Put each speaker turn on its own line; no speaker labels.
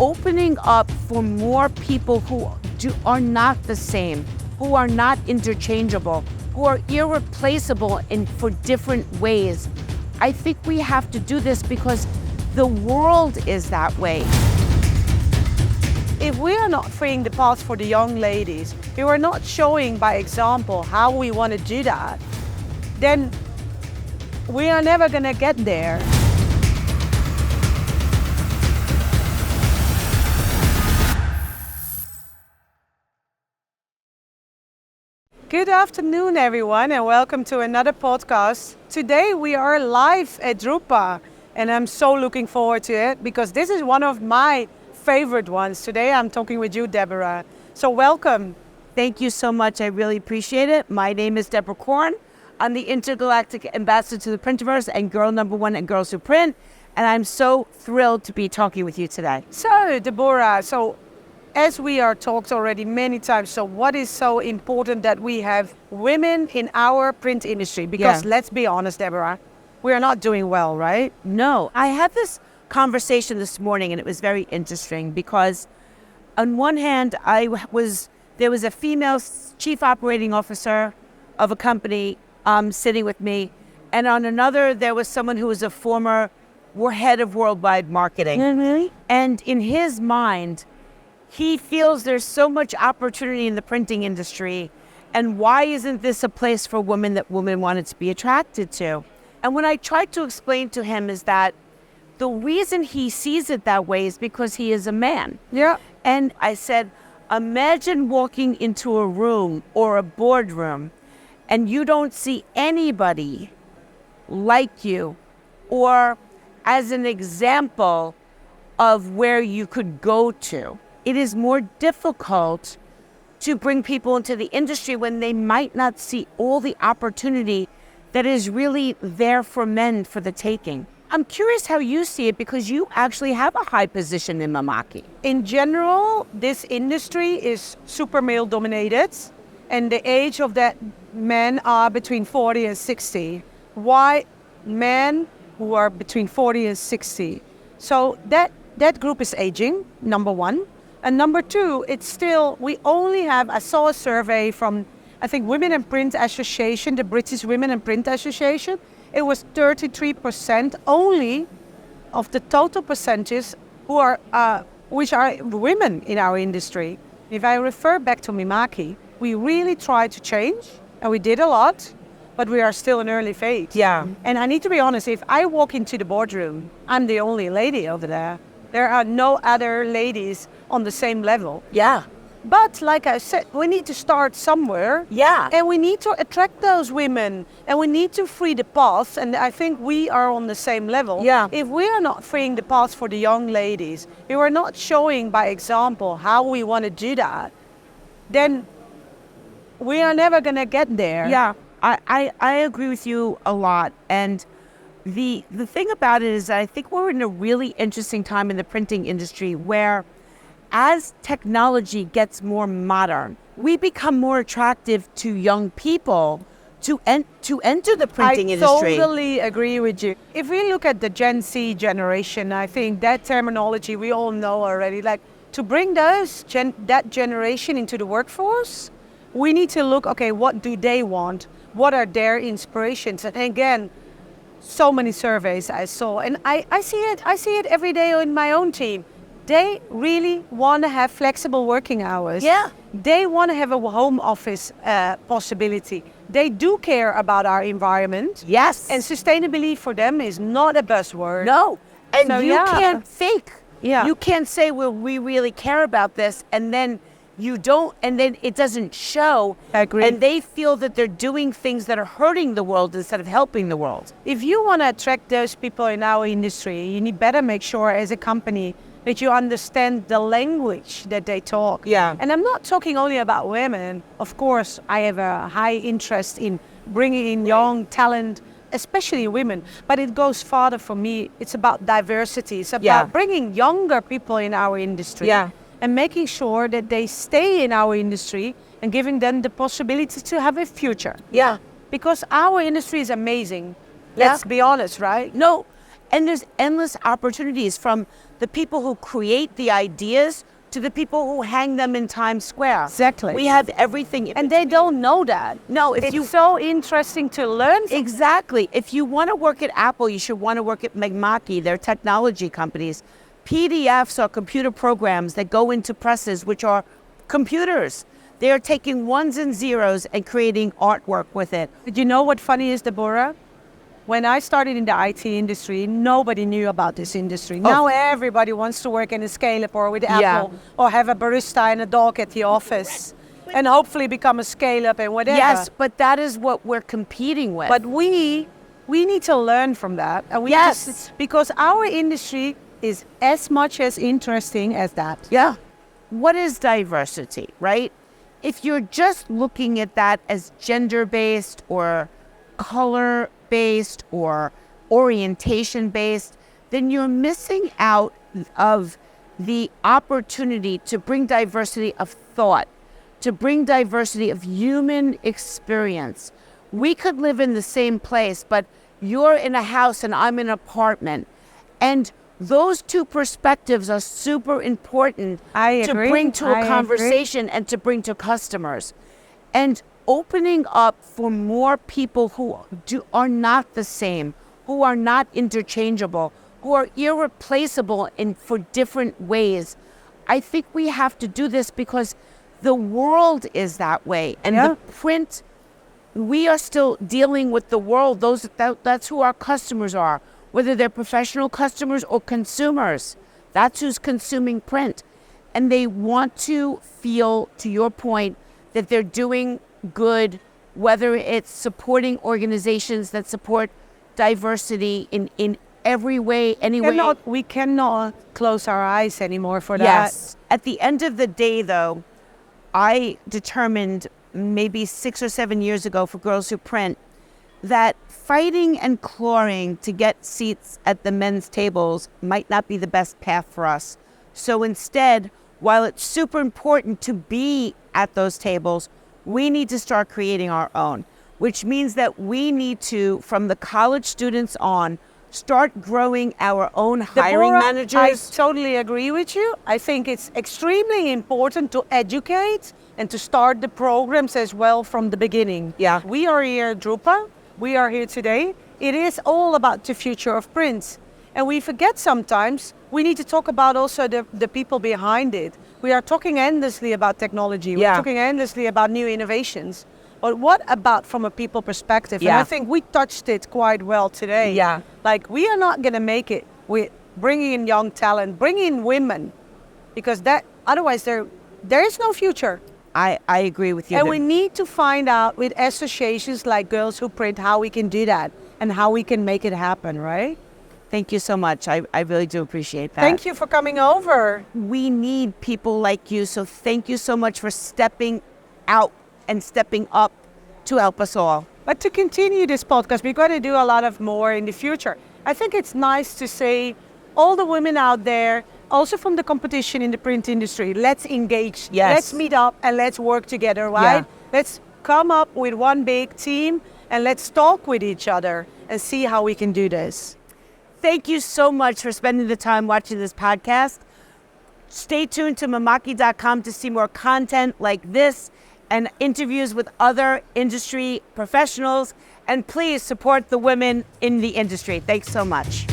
opening up for more people who are not the same, who are not interchangeable, who are irreplaceable for different ways. I think we have to do this because the world is that way.
If we are not freeing the path for the young ladies, if we're not showing by example how we want to do that, then we are never going to get there. Good afternoon, everyone, and welcome to another podcast. Today we are live at Drupa, and I'm so looking forward to it because this is one of my favorite ones. Today I'm talking with you, Deborah. So welcome.
Thank you so much. I really appreciate it. My name is Deborah Corn. I'm the intergalactic ambassador to the Printerverse and girl number one at Girls Who Print, and I'm so thrilled to be talking with you today.
So, Deborah, as we are talked already many times, so what is so important that we have women in our print industry? Because let's be honest, Deborah, we are not doing well, right?
No. I had this conversation this morning and it was very interesting because on one hand, there was a female chief operating officer of a company sitting with me, and on another, there was someone who was a former head of worldwide marketing.
Mm-hmm.
And in his mind, he feels there's so much opportunity in the printing industry, and why isn't this a place for women that women wanted to be attracted to? And what I tried to explain to him is that the reason he sees it that way is because he is a man.
Yeah.
And I said, imagine walking into a room or a boardroom and you don't see anybody like you or as an example of where you could go to. It is more difficult to bring people into the industry when they might not see all the opportunity that is really there for men for the taking. I'm curious how you see it because you actually have a high position in Mimaki.
In general, this industry is super male dominated, and the age of that men are between 40 and 60. Why men who are between 40 and 60? So that group is aging, number one. And number two, I saw a survey from, I think, Women in Print Association, the British Women in Print Association. It was 33% only of the total percentages which are women in our industry. If I refer back to Mimaki, we really tried to change, and we did a lot, but we are still in early phase.
Yeah.
And I need to be honest, if I walk into the boardroom, I'm the only lady over there. There are no other ladies on the same level.
Yeah.
But like I said, we need to start somewhere.
Yeah.
And we need to attract those women. And we need to free the path. And I think we are on the same level.
Yeah.
If we are not freeing the path for the young ladies, if we're not showing by example how we want to do that, then we are never going to get there.
Yeah. I agree with you a lot. And the thing about it is that I think we're in a really interesting time in the printing industry where as technology gets more modern, we become more attractive to young people to enter the printing industry.
I totally agree with you. If we look at the Gen Z generation, I think that terminology we all know already. Like to bring that generation into the workforce, we need to look, okay, what do they want? What are their inspirations? And again, so many surveys I saw, and I see it every day in my own team. They really want to have flexible working hours.
Yeah.
They want to have a home office possibility. They do care about our environment.
Yes.
And sustainability for them is not a buzzword.
No. And
So,
you can't fake.
Yeah.
You can't say, well, we really care about this, and then you don't, and then it doesn't show.
I agree.
And they feel that they're doing things that are hurting the world instead of helping the world.
If you want to attract those people in our industry, you need better make sure as a company that you understand the language that they talk.
Yeah.
And I'm not talking only about women. Of course, I have a high interest in bringing in young talent, especially women. But it goes farther for me. It's about diversity. It's about bringing younger people in our industry.
Yeah.
And making sure that they stay in our industry and giving them the possibility to have a future.
Yeah.
Because our industry is amazing. Let's be honest, right?
No. And there's endless opportunities from the people who create the ideas to the people who hang them in Times Square.
Exactly.
We have everything.
And they don't know that.
No, if
it's so interesting to learn.
Exactly. If you want to work at Apple, you should want to work at Mimaki. They're technology companies. PDFs are computer programs that go into presses, which are computers. They are taking ones and zeros and creating artwork with it.
Did you know what funny is, Deborah? When I started in the IT industry, nobody knew about this industry. Now everybody wants to work in a scale-up or with Apple or have a barista and a dog at the office and hopefully become a scale-up and whatever.
Yes, but that is what we're competing with.
But we need to learn from that. And because our industry is as much as interesting as that.
Yeah. What is diversity, right? If you're just looking at that as gender-based or color-based or orientation-based, then you're missing out of the opportunity to bring diversity of thought, to bring diversity of human experience. We could live in the same place, but you're in a house and I'm in an apartment. And those two perspectives are super important to bring to a conversation and to bring to customers. And opening up for more people who are not the same, who are not interchangeable, who are irreplaceable for different ways. I think we have to do this because the world is that way. And the print, we are still dealing with the world. That's who our customers are, whether they're professional customers or consumers. That's who's consuming print. And they want to feel, to your point, that they're doing good, whether it's supporting organizations that support diversity in every way, any way.
We cannot close our eyes anymore for that.
Yes. At the end of the day, though, I determined maybe 6 or 7 years ago for Girls Who Print that fighting and clawing to get seats at the men's tables might not be the best path for us. So instead, while it's super important to be at those tables, we need to start creating our own, which means that we need to, from the college students on, start growing our own hiring managers.
I totally agree with you. I think it's extremely important to educate and to start the programs as well from the beginning.
Yeah.
We are here at Drupa. We are here today. It is all about the future of print. And we forget sometimes we need to talk about also the people behind it. We are talking endlessly about technology. We're talking endlessly about new innovations. But what about from a people perspective?
Yeah.
And I think we touched it quite well today.
Yeah.
Like, we are not going to make it with bringing in young talent, bringing in women, because otherwise there is no future.
I agree with you.
And we need to find out with associations like Girls Who Print how we can do that and how we can make it happen, right?
Thank you so much. I really do appreciate that.
Thank you for coming over.
We need people like you, so thank you so much for stepping out and stepping up to help us all.
But to continue this podcast, we're going to do a lot of more in the future. I think it's nice to say, all the women out there, also from the competition in the print industry, let's engage.
Yes.
Let's meet up and let's work together, right?
Yeah.
Let's come up with one big team and let's talk with each other and see how we can do this.
Thank you so much for spending the time watching this podcast. Stay tuned to Mimaki.com to see more content like this and interviews with other industry professionals. And please support the women in the industry. Thanks so much.